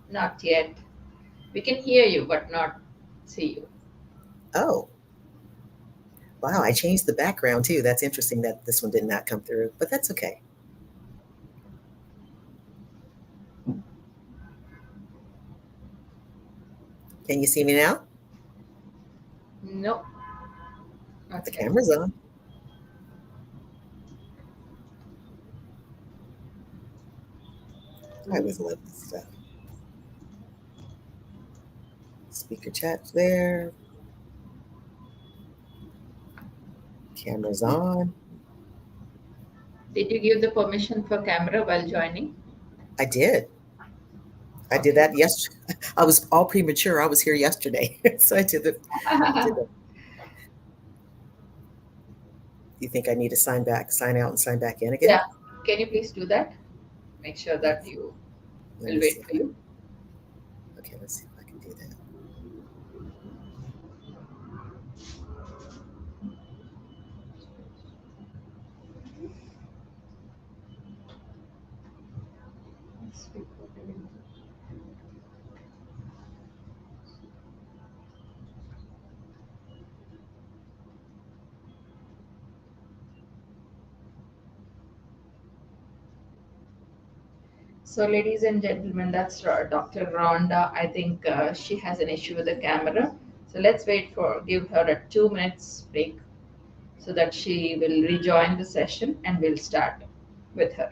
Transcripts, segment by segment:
Not yet. We can hear you, but not see you. Oh, wow. I changed the background too. That's interesting that this one did not come through, but that's okay. Can you see me now? No, not The yet. camera's on. I always love this stuff. Speaker chat there. Camera's on. Did you give the permission for camera while joining? I did. I did Okay. that yesterday. I was all premature. I was here yesterday, so I did it. Did it. You think I need to sign out, and sign back in again? Yeah. Can you please do that? Make sure that you Let will me see wait if for you. okay. Let's see if I can do that. So, ladies and gentlemen, that's Dr. Rhonda. I think she has an issue with the camera. So let's give her a 2 minutes break so that she will rejoin the session and we'll start with her.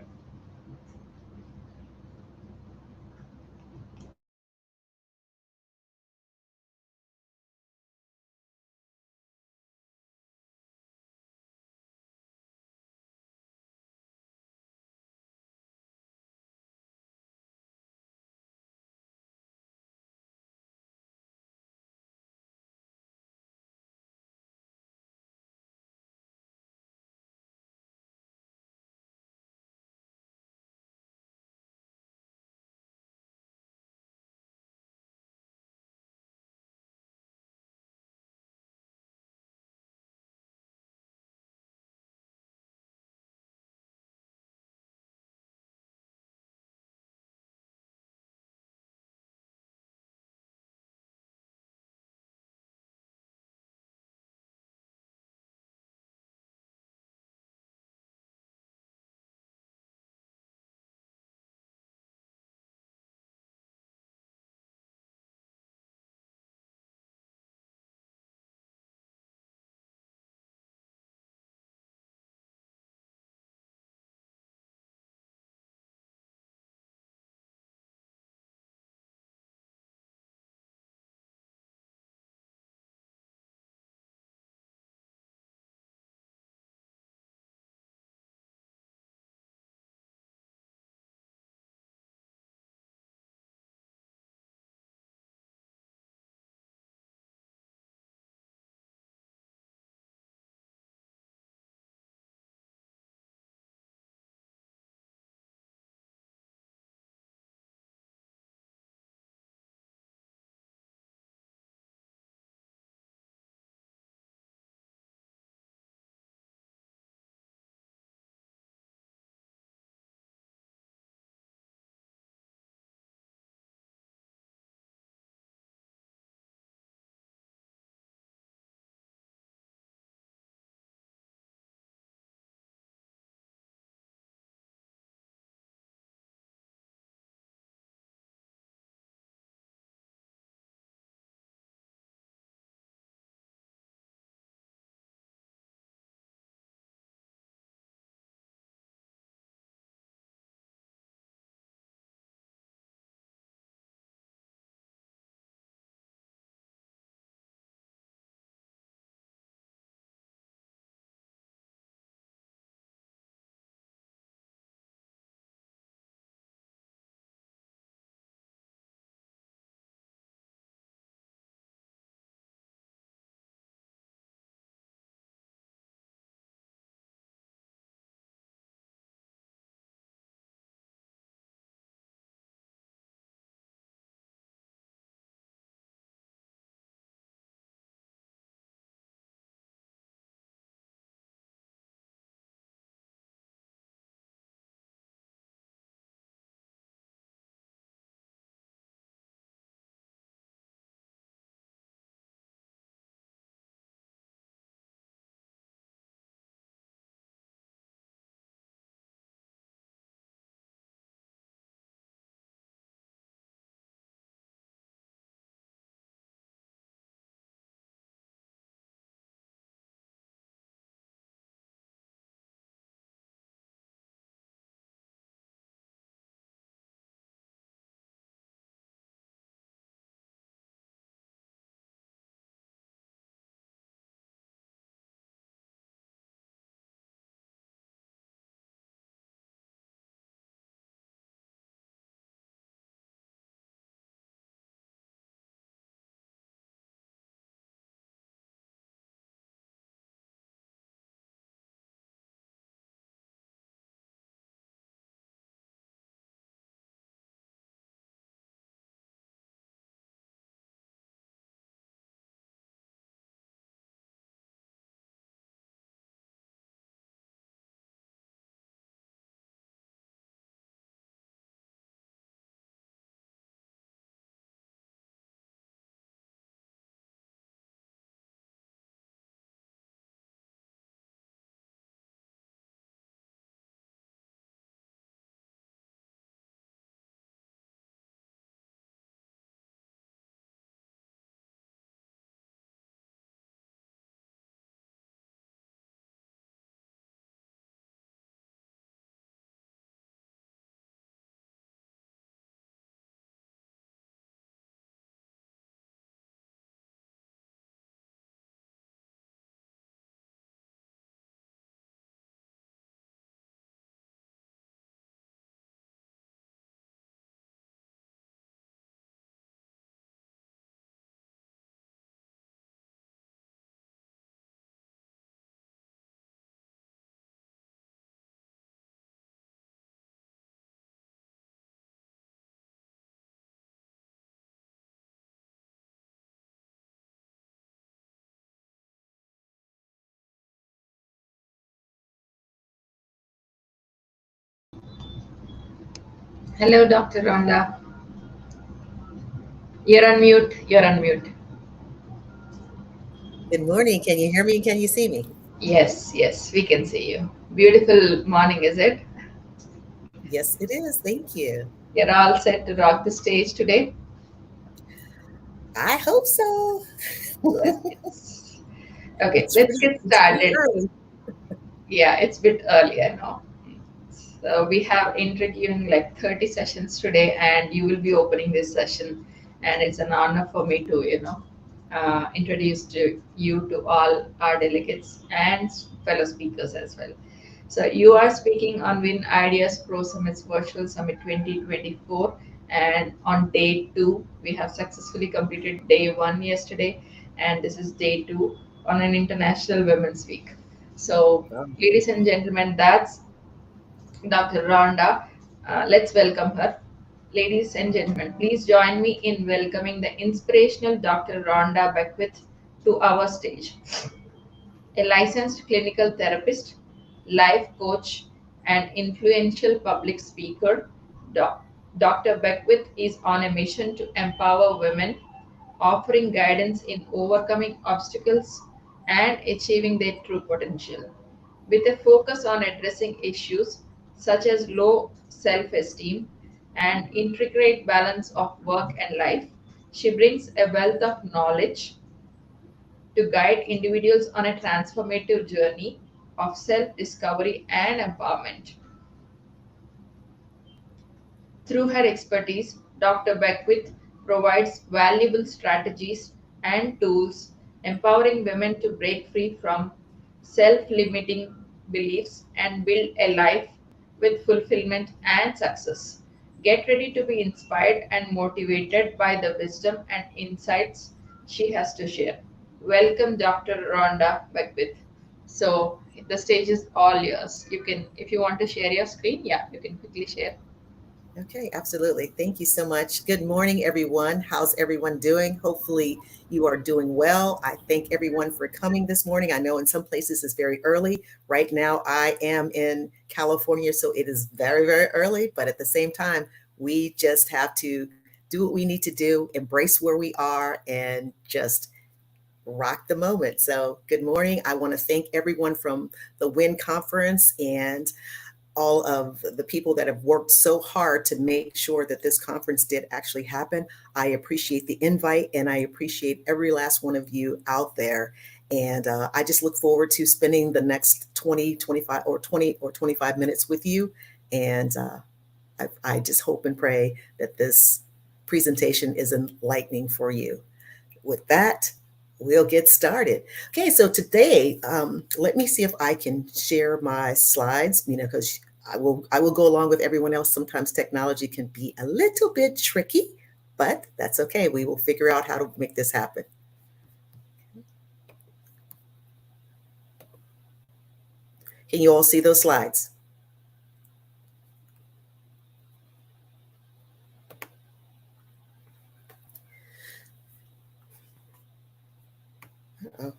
Hello, Dr. Rhonda. You're on mute. You're on mute. Good morning. Can you hear me? Can you see me? Yes, yes, we can see you. Beautiful morning, is it? Yes, it is. Thank you. You're all set to rock the stage today? I hope so. Yes, yes. Okay, let's get It's pretty started. early. Yeah, it's a bit early, I know. So we have interviewing like 30 sessions today, and you will be opening this session. And it's an honor for me to, introduce to you to all our delegates and fellow speakers as well. So you are speaking on Win Ideas Pro Summit's Virtual Summit 2024, and on day two, we have successfully completed day one yesterday, and this is day two on an International Women's Week. So, Um, ladies and gentlemen, that's Dr. Rhonda. Let's welcome her. Ladies and gentlemen, please join me in welcoming the inspirational Dr. Rhonda Beckwith to our stage. A licensed clinical therapist, life coach, and influential public speaker, Dr. Beckwith is on a mission to empower women, offering guidance in overcoming obstacles and achieving their true potential. With a focus on addressing issues such as low self esteem and intricate balance of work and life, she brings a wealth of knowledge to guide individuals on a transformative journey of self discovery and empowerment. Through her expertise, Dr. Beckwith provides valuable strategies and tools empowering women to break free from self limiting beliefs and build a life with fulfillment and success. Get ready to be inspired and motivated by the wisdom and insights she has to share. Welcome, Dr. Rhonda Beckwith. So, the stage is all yours. You can, if you want to share your screen, yeah, you can quickly share. Okay, absolutely. Thank you so much. Good morning, everyone. How's everyone doing? Hopefully, you are doing well. I thank everyone for coming this morning. I know in some places it's very early. Right now, I am in California, so it is very, very early. But at the same time, we just have to do what we need to do, embrace where we are, and just rock the moment. So, good morning. I want to thank everyone from the WIN conference and all of the people that have worked so hard to make sure that this conference did actually happen. I appreciate the invite and I appreciate every last one of you out there. And I just look forward to spending the next 20, 25, or 20 or 25 minutes with you. And I just hope and pray that this presentation is enlightening for you. With that, we'll get started. Okay, so today, let me see if I can share my slides, because I will go along with everyone else. Sometimes technology can be a little bit tricky, but that's okay. We will figure out how to make this happen. Can you all see those slides? Uh-oh.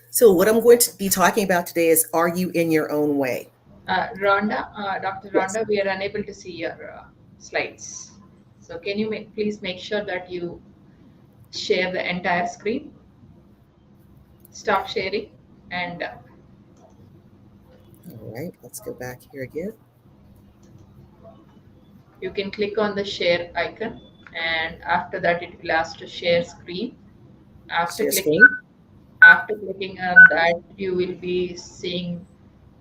So what I'm going to be talking about today is, are you in your own way? Rhonda, Dr. Yes. Rhonda, we are unable to see your slides. So can you please make sure that you share the entire screen? Stop sharing, and All right, let's go back here again. you can click on the share icon, and after that it will ask to share screen. After Share clicking, screen. after clicking on that, you will be seeing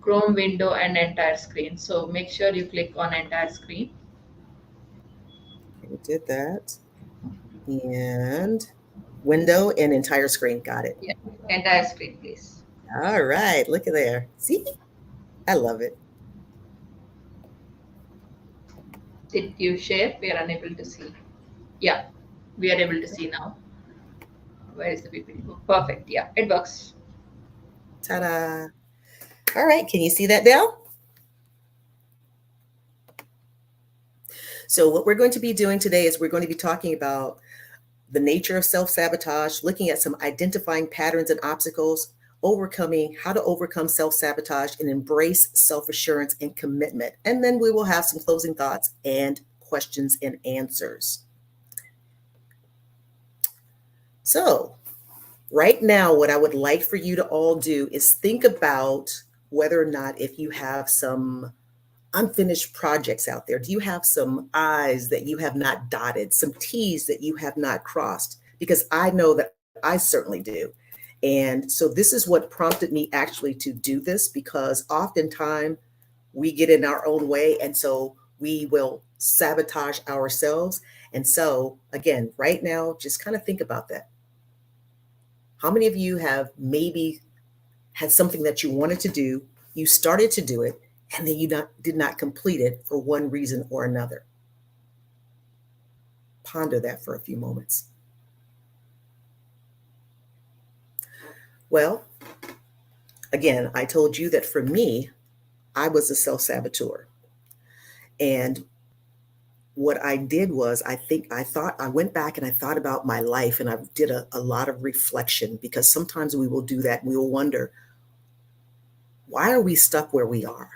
Chrome window and entire screen. So make sure you click on entire screen. Okay, we did that. And window and entire screen. Got it. Yeah, entire screen, please. All right, look at there. See, I love it. Did you share? We are unable to see. Yeah, we are able to see now. Where is the PPT? Perfect. Yeah, it works. Ta-da. All right, can you see that now? So what we're going to be doing today is we're going to be talking about the nature of self-sabotage, looking at some identifying patterns and obstacles, how to overcome self-sabotage and embrace self-assurance and commitment. And then we will have some closing thoughts and questions and answers. So right now, what I would like for you to all do is think about whether or not, if you have some unfinished projects out there, do you have some I's that you have not dotted, some T's that you have not crossed? Because I know that I certainly do. And so this is what prompted me actually to do this, because oftentimes we get in our own way. And so we will sabotage ourselves. And so again, right now, just kind of think about that. How many of you have maybe had something that you wanted to do, you started to do it, and then you did not complete it for one reason or another? Ponder that for a few moments. Well, again, I told you that for me, I was a self-saboteur. And what I did was, I went back and I thought about my life, and I did a lot of reflection, because sometimes we will do that. And we will wonder, why are we stuck where we are?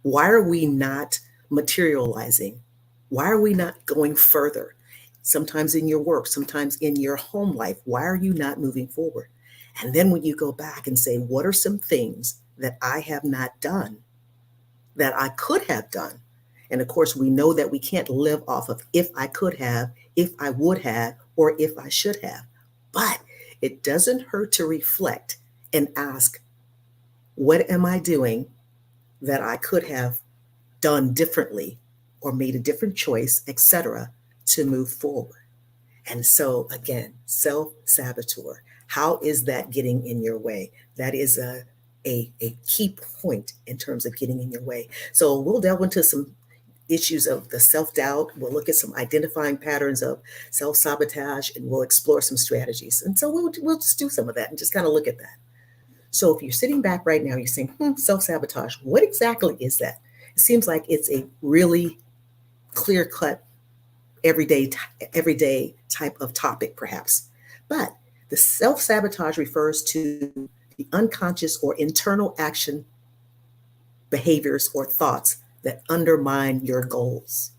Why are we not materializing? Why are we not going further? Sometimes in your work, sometimes in your home life, why are you not moving forward? And then when you go back and say, what are some things that I have not done that I could have done? And of course, we know that we can't live off of if I could have, if I would have, or if I should have. But it doesn't hurt to reflect and ask, what am I doing that I could have done differently or made a different choice, etc., to move forward? And so again, self-saboteur, how is that getting in your way? That is a key point in terms of getting in your way. So we'll delve into some issues of the self-doubt. We'll look at some identifying patterns of self-sabotage, and we'll explore some strategies. And so we'll just do some of that and just kind of look at that. So if you're sitting back right now, you're saying, self-sabotage, what exactly is that? It seems like it's a really clear-cut, everyday type of topic, perhaps. But the self-sabotage refers to the unconscious or internal action, behaviors, or thoughts that undermine your goals,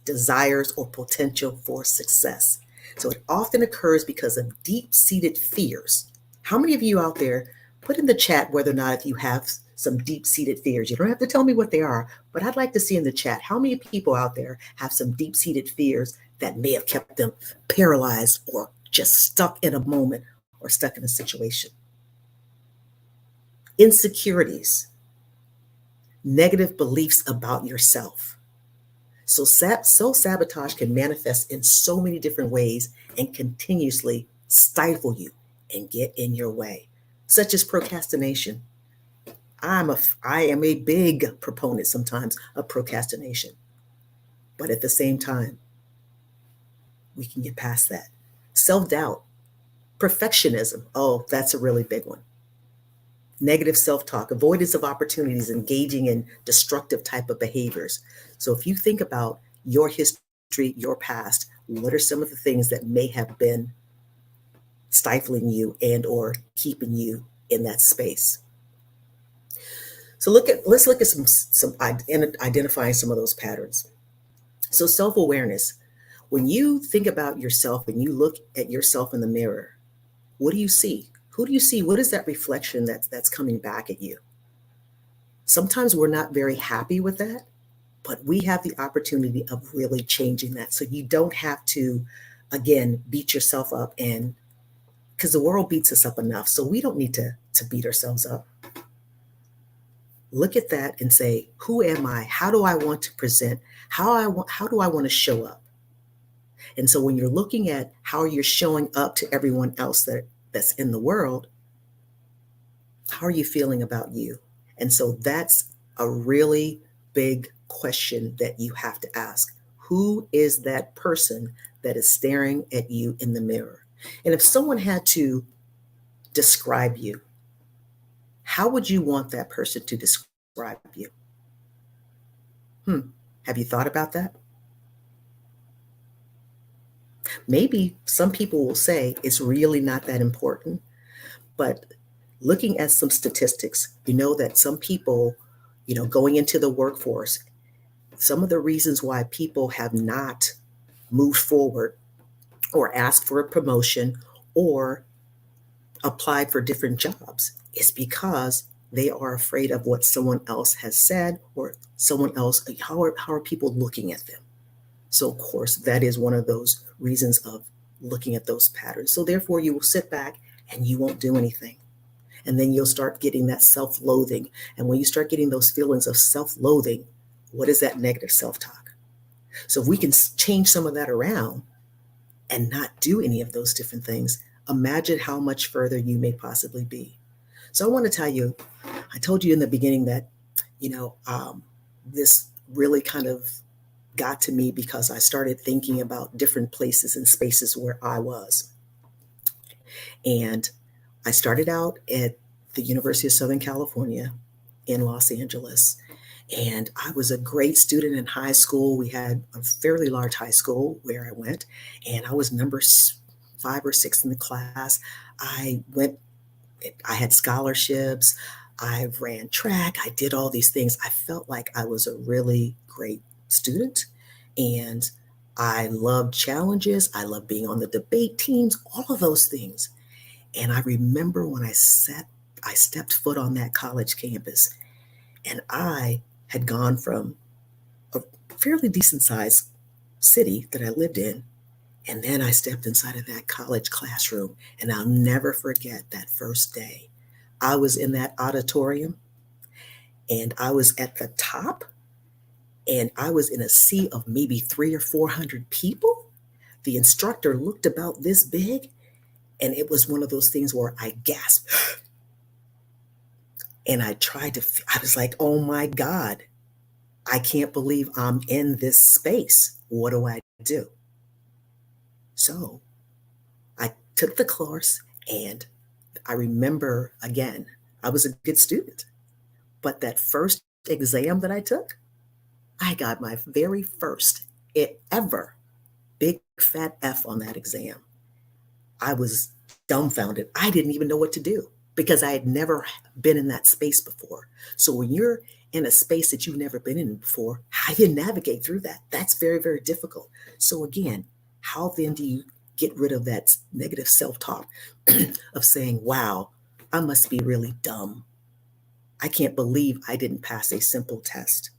desires, or potential for success. So it often occurs because of deep-seated fears. How many of you out there, put in the chat whether or not if you have some deep-seated fears? You don't have to tell me what they are, but I'd like to see in the chat how many people out there have some deep-seated fears that may have kept them paralyzed or just stuck in a moment or stuck in a situation. Insecurities, negative beliefs about yourself. So self-sabotage can manifest in so many different ways and continuously stifle you and get in your way, such as procrastination. I am a big proponent sometimes of procrastination, but at the same time, we can get past that. Self-doubt, perfectionism. Oh, that's a really big one. Negative self-talk, avoidance of opportunities, engaging in destructive type of behaviors. So if you think about your history, your past, what are some of the things that may have been stifling you and or keeping you in that space? So let's look at some identifying some of those patterns. So self-awareness. When you think about yourself and you look at yourself in the mirror, what do you see? Who do you see? What is that reflection that's coming back at you? Sometimes we're not very happy with that, but we have the opportunity of really changing that. So you don't have to, again, beat yourself up, and because the world beats us up enough. So we don't need to beat ourselves up. Look at that and say, who am I? How do I want to present? How do I want to show up? And so when you're looking at how you're showing up to everyone else that's in the world, how are you feeling about you? And so that's a really big question that you have to ask. Who is that person that is staring at you in the mirror? And if someone had to describe you, how would you want that person to describe you? Have you thought about that? Maybe some people will say it's really not that important, but Looking at some statistics, you know that some people, going into the workforce, some of the reasons why people have not moved forward or asked for a promotion or applied for different jobs is because they are afraid of what someone else has said or someone else, how are people looking at them? So, of course, that is one of those reasons of looking at those patterns. So, therefore, you will sit back and you won't do anything. And then you'll start getting that self loathing. And when you start getting those feelings of self loathing, what is that negative self talk? So, if we can change some of that around and not do any of those different things, imagine how much further you may possibly be. So, I want to tell you, I told you in the beginning that, this really kind of got to me because I started thinking about different places and spaces where I was. And I started out at the University of Southern California in Los Angeles. And I was a great student in high school. We had a fairly large high school where I went, and I was number 5 or 6 in the class. I had scholarships. I ran track. I did all these things. I felt like I was a really great student, and I loved challenges. I loved being on the debate teams, all of those things. And I remember when I stepped foot on that college campus, and I had gone from a fairly decent sized city that I lived in. And then I stepped inside of that college classroom, and I'll never forget that first day. I was in that auditorium, and I was at the top, and I was in a sea of maybe 300 or 400 people. The instructor looked about this big, and it was one of those things where I gasped. And I was like, oh my God, I can't believe I'm in this space. What do I do? So I took the course, and I remember, again, I was a good student, but that first exam that I took, I got my very first ever big fat F on that exam. I was dumbfounded. I didn't even know what to do because I had never been in that space before. So when you're in a space that you've never been in before, how do you navigate through that? That's very, very difficult. So again, how then do you get rid of that negative self-talk of saying, wow, I must be really dumb. I can't believe I didn't pass a simple test.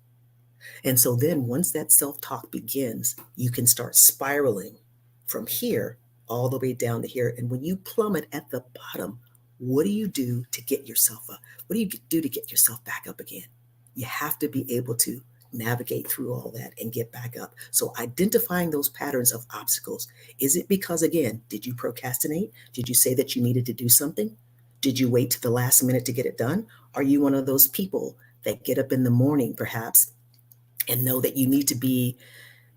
And so then once that self-talk begins, you can start spiraling from here all the way down to here. And when you plummet at the bottom, what do you do to get yourself up? What do you do to get yourself back up again? You have to be able to navigate through all that and get back up. So identifying those patterns of obstacles. Is it because, again, did you procrastinate? Did you say that you needed to do something? Did you wait to the last minute to get it done? Are you one of those people that get up in the morning, perhaps, and know that you need to be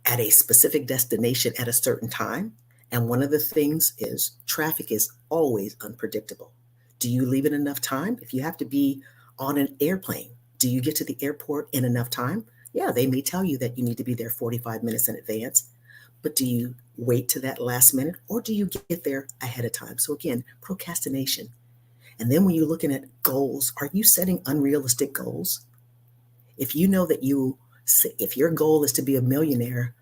at a specific destination at a certain time? And one of the things is traffic is always unpredictable. Do you leave in enough time? If you have to be on an airplane, do you get to the airport in enough time? Yeah, they may tell you that you need to be there 45 minutes in advance, but do you wait to that last minute, or do you get there ahead of time? So again, procrastination. And then when you're looking at goals, are you setting unrealistic goals? If you know that if your goal is to be a millionaire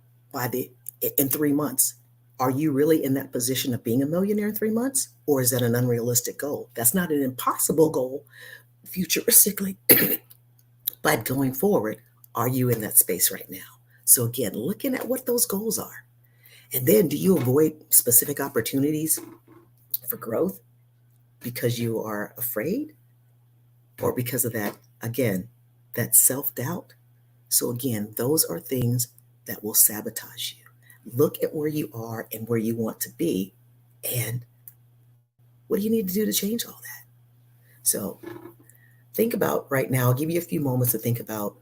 in 3 months, are you really in that position of being a millionaire in 3 months? Or is that an unrealistic goal? That's not an impossible goal futuristically, but going forward, are you in that space right now? So again, looking at what those goals are. And then do you avoid specific opportunities for growth because you are afraid, or because of that, again, that self-doubt? So again, those are things that will sabotage you. Look at where you are and where you want to be, and what do you need to do to change all that? So think about right now, I'll give you a few moments to think about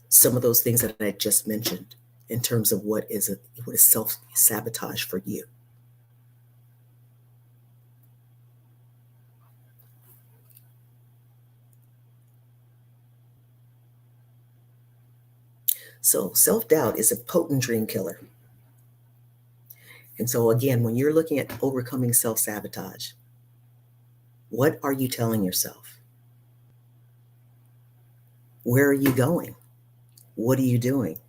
some of those things that I just mentioned in terms of what is self-sabotage for you. So self-doubt is a potent dream killer. And so again, when you're looking at overcoming self-sabotage, What are you telling yourself? Where are you going? What are you doing?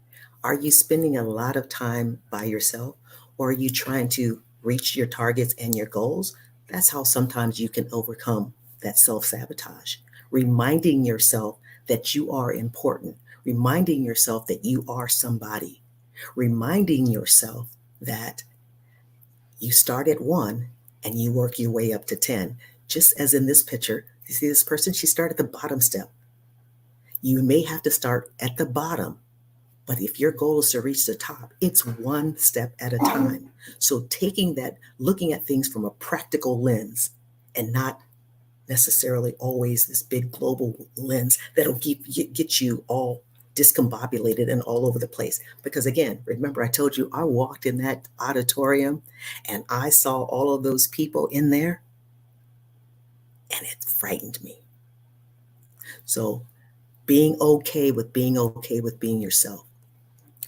Are you spending a lot of time by yourself, or are you trying to reach your targets and your goals? That's how sometimes you can overcome that self sabotage. Reminding yourself that you are important, reminding yourself that you are somebody, reminding yourself that you start at one and you work your way up to 10. Just as in this picture, you see this person, she started at the bottom step. You may have to start at the bottom, but if your goal is to reach the top, it's one step at a time. So taking that, looking at things from a practical lens and not necessarily always this big global lens that'll get you all discombobulated and all over the place. Because again, remember I told you I walked in that auditorium and I saw all of those people in there and it frightened me. So being okay with being yourself.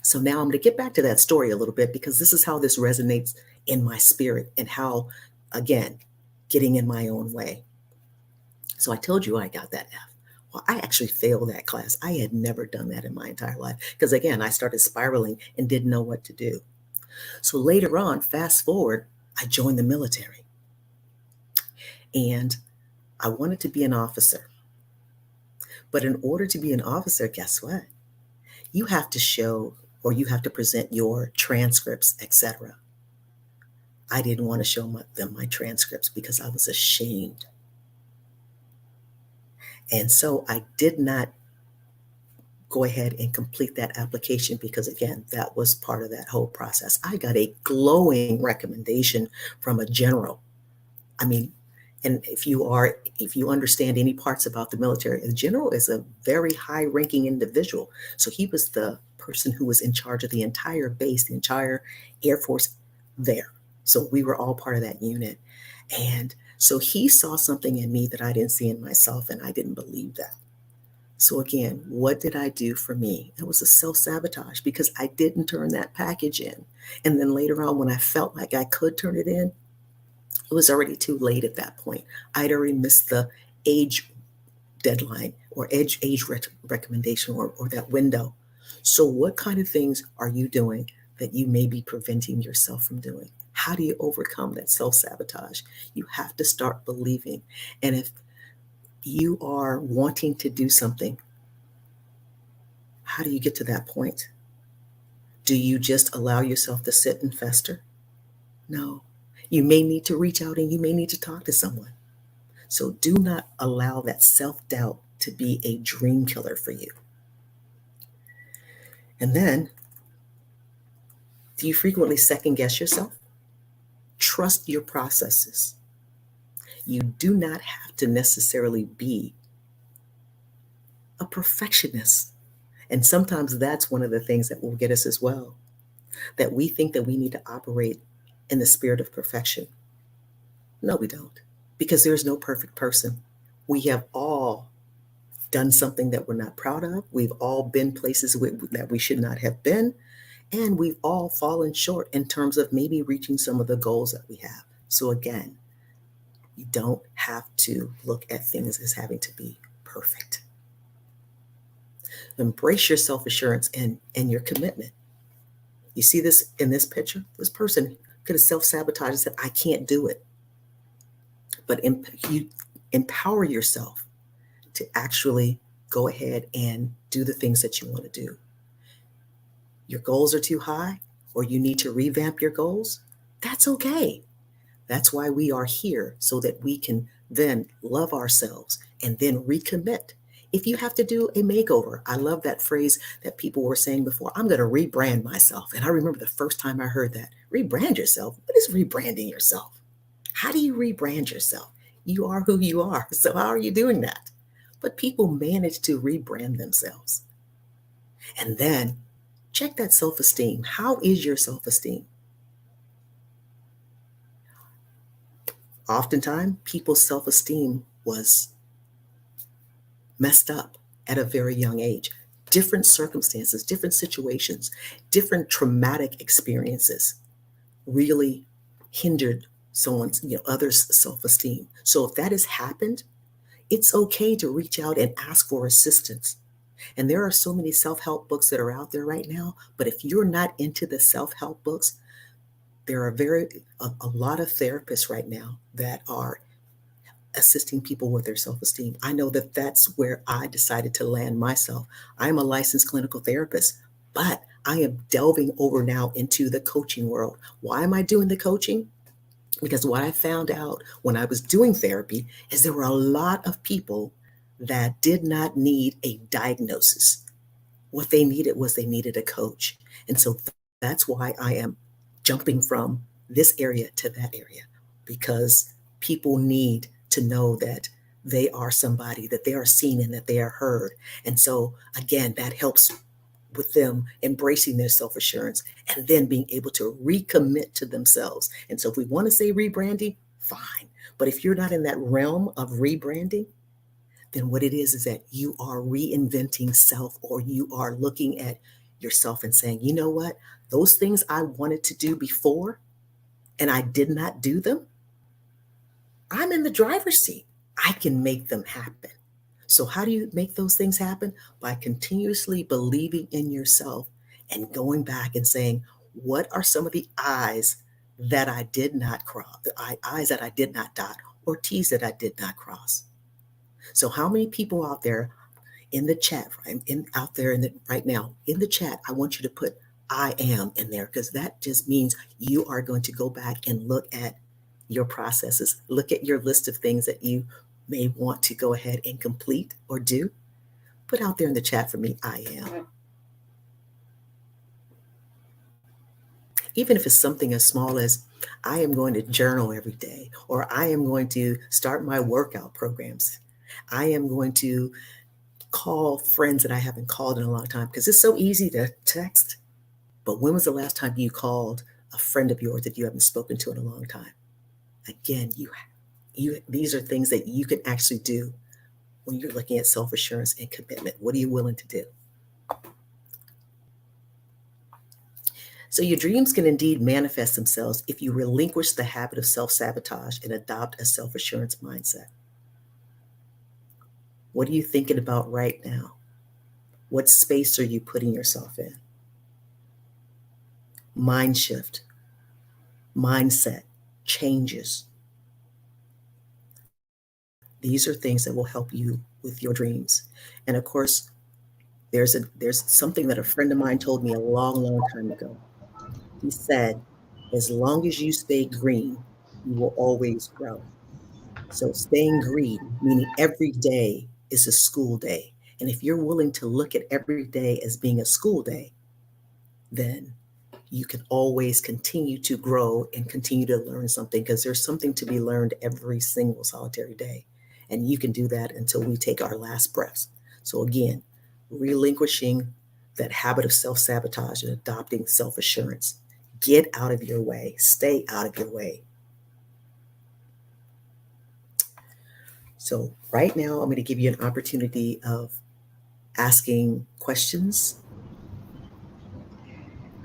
So now I'm going to get back to that story a little bit because this is how this resonates in my spirit and how, again, getting in my own way. So I told you I got that F. Well, I actually failed that class. I had never done that in my entire life because, again, I started spiraling and didn't know what to do. So later on, fast forward, I joined the military and I wanted to be an officer. But in order to be an officer, guess what? You have to show or you have to present your transcripts, etc. I didn't want to show them my transcripts because I was ashamed. And so I did not go ahead and complete that application because, again, that was part of that whole process. I got a glowing recommendation from a general. I mean, and if you understand any parts about the military, a general is a very high ranking individual. So he was the person who was in charge of the entire base, the entire Air Force there. So we were all part of that unit. And so he saw something in me that I didn't see in myself, and I didn't believe that. So again, what did I do for me? It was a self-sabotage because I didn't turn that package in. And then later on, when I felt like I could turn it in, it was already too late at that point. I'd already missed the age deadline or age recommendation or that window. So what kind of things are you doing that you may be preventing yourself from doing? How do you overcome that self-sabotage? You have to start believing. And if you are wanting to do something, how do you get to that point? Do you just allow yourself to sit and fester? No. You may need to reach out and you may need to talk to someone. So do not allow that self-doubt to be a dream killer for you. And then, do you frequently second guess yourself? Trust your processes. You do not have to necessarily be a perfectionist. And sometimes that's one of the things that will get us as well, that we think that we need to operate in the spirit of perfection. No, we don't, because there's no perfect person. We have all done something that we're not proud of. We've all been places that we should not have been. And we've all fallen short in terms of maybe reaching some of the goals that we have. So again, you don't have to look at things as having to be perfect. Embrace your self-assurance and your commitment. You see this in this picture? This person could have self-sabotaged and said, I can't do it. But you empower yourself to actually go ahead and do the things that you want to do. Your goals are too high, or you need to revamp your goals. That's okay. That's why we are here, so that we can then love ourselves and then recommit. If you have to do a makeover, I love that phrase that people were saying before, I'm going to rebrand myself. And I remember the first time I heard that. Rebrand yourself? What is rebranding yourself? How do you rebrand yourself? You are who you are. So how are you doing that? But people manage to rebrand themselves. And then check that self-esteem. How is your self-esteem? Oftentimes, people's self-esteem was messed up at a very young age. Different circumstances, different situations, different traumatic experiences really hindered someone's, others' self-esteem. So if that has happened, it's okay to reach out and ask for assistance. And there are so many self-help books that are out there right now, but if you're not into the self-help books, there are a lot of therapists right now that are assisting people with their self-esteem. I know that that's where I decided to land myself. I'm a licensed clinical therapist, but I am delving over now into the coaching world. Why am I doing the coaching? Because what I found out when I was doing therapy is there were a lot of people that did not need a diagnosis. What they needed was they needed a coach. And so that's why I am jumping from this area to that area, because people need to know that they are somebody, that they are seen and that they are heard. And so, again, that helps with them embracing their self assurance and then being able to recommit to themselves. And so, if we want to say rebranding, fine. But if you're not in that realm of rebranding, then what it is that you are reinventing self, or you are looking at yourself and saying, you know what, those things I wanted to do before and I did not do them, I'm in the driver's seat. I can make them happen. So, how do you make those things happen? By continuously believing in yourself and going back and saying, what are some of the I's that I did not cross, the I's that I did not dot, or T's that I did not cross? So, how many people out there in the chat, out there right now in the chat, I want you to put I am in there, because that just means you are going to go back and look at your processes, look at your list of things that you may want to go ahead and complete or do. Put out there in the chat for me, I am. Even if it's something as small as I am going to journal every day, or I am going to start my workout programs. I am going to call friends that I haven't called in a long time, because it's so easy to text. But when was the last time you called a friend of yours that you haven't spoken to in a long time? Again, these are things that you can actually do when you're looking at self-assurance and commitment. What are you willing to do? So your dreams can indeed manifest themselves if you relinquish the habit of self-sabotage and adopt a self-assurance mindset. What are you thinking about right now? What space are you putting yourself in? Mind shift, mindset changes. These are things that will help you with your dreams. And of course, there's something that a friend of mine told me a long, long time ago. He said, as long as you stay green, you will always grow. So staying green, meaning every day is a school day. And if you're willing to look at every day as being a school day, then you can always continue to grow and continue to learn something, because there's something to be learned every single solitary day. And you can do that until we take our last breaths. So again, relinquishing that habit of self-sabotage and adopting self-assurance. Get out of your way. Stay out of your way. So right now, I'm going to give you an opportunity of asking questions.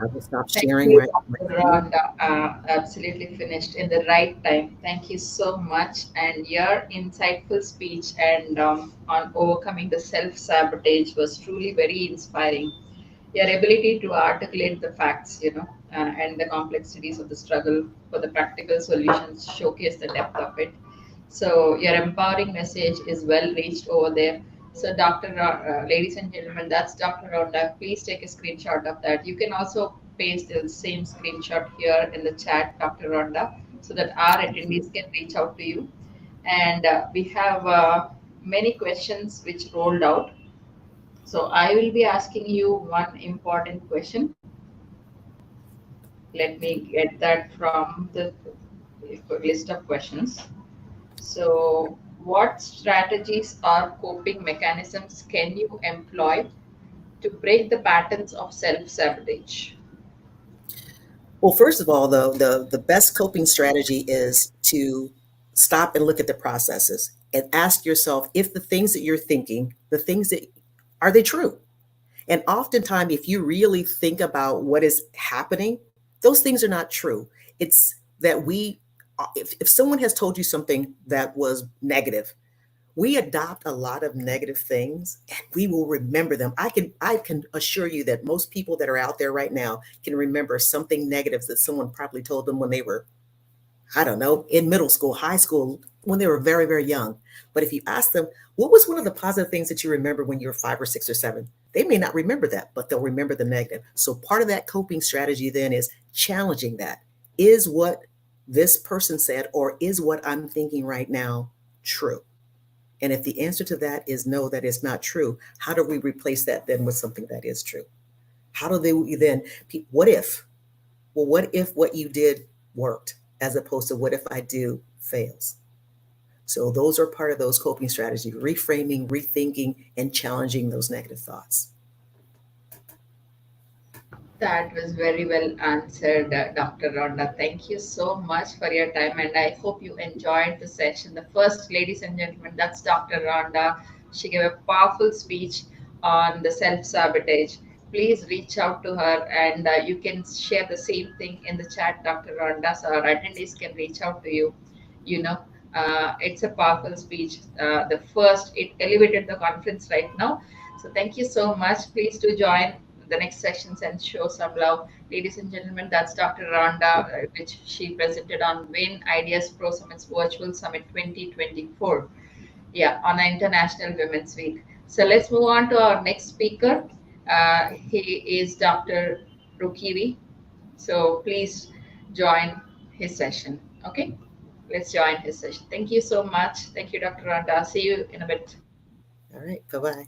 I will stop Thank sharing you, right Dr. now. Rhonda. Absolutely finished in the right time. Thank you so much. And your insightful speech and on overcoming the self sabotage was truly very inspiring. Your ability to articulate the facts, and the complexities of the struggle for the practical solutions showcase the depth of it. So your empowering message is well reached over there. So, ladies and gentlemen, that's Dr. Rhonda. Please take a screenshot of that. You can also paste the same screenshot here in the chat, Dr. Rhonda, so that our attendees can reach out to you. And we have many questions which rolled out. So I will be asking you one important question. Let me get that from the list of questions. So, what strategies or coping mechanisms can you employ to break the patterns of self sabotage? Well, first of all, though, the best coping strategy is to stop and look at the processes and ask yourself if the things that you're thinking, the things that are they true? And oftentimes, if you really think about what is happening, those things are not true. It's that we if someone has told you something that was negative, we adopt a lot of negative things and we will remember them. I can assure you that most people that are out there right now can remember something negative that someone probably told them when they were, I don't know, in middle school, high school, when they were very, very young. But if you ask them, what was one of the positive things that you remember when you were 5 or 6 or 7? They may not remember that, but they'll remember the negative. So part of that coping strategy then is challenging that. Is what this person said or is what I'm thinking right now true? And if the answer to that is no, that is not true, how do we replace that then with something that is true? How do they then, what if? Well, what if what you did worked as opposed to what if I do fails? So those are part of those coping strategies, reframing, rethinking, and challenging those negative thoughts. That was very well answered, Dr. Rhonda. Thank you so much for your time, and I hope you enjoyed the session. The first, ladies and gentlemen, that's Dr. Rhonda. She gave a powerful speech on the self sabotage. Please reach out to her, and you can share the same thing in the chat, Dr. Rhonda, so our attendees can reach out to you. You know, it's a powerful speech. The first, it elevated the conference right now. So thank you so much. Please do join the next sessions and show some love. Ladies and gentlemen, that's Dr. Rhonda, which she presented on Win Ideas Pro Summit's Virtual Summit 2024. Yeah, on the International Women's Week. So let's move on to our next speaker. He is Dr. Rukivi. So please join his session. Okay, let's join his session. Thank you so much. Thank you, Dr. Rhonda. See you in a bit. All right, bye bye.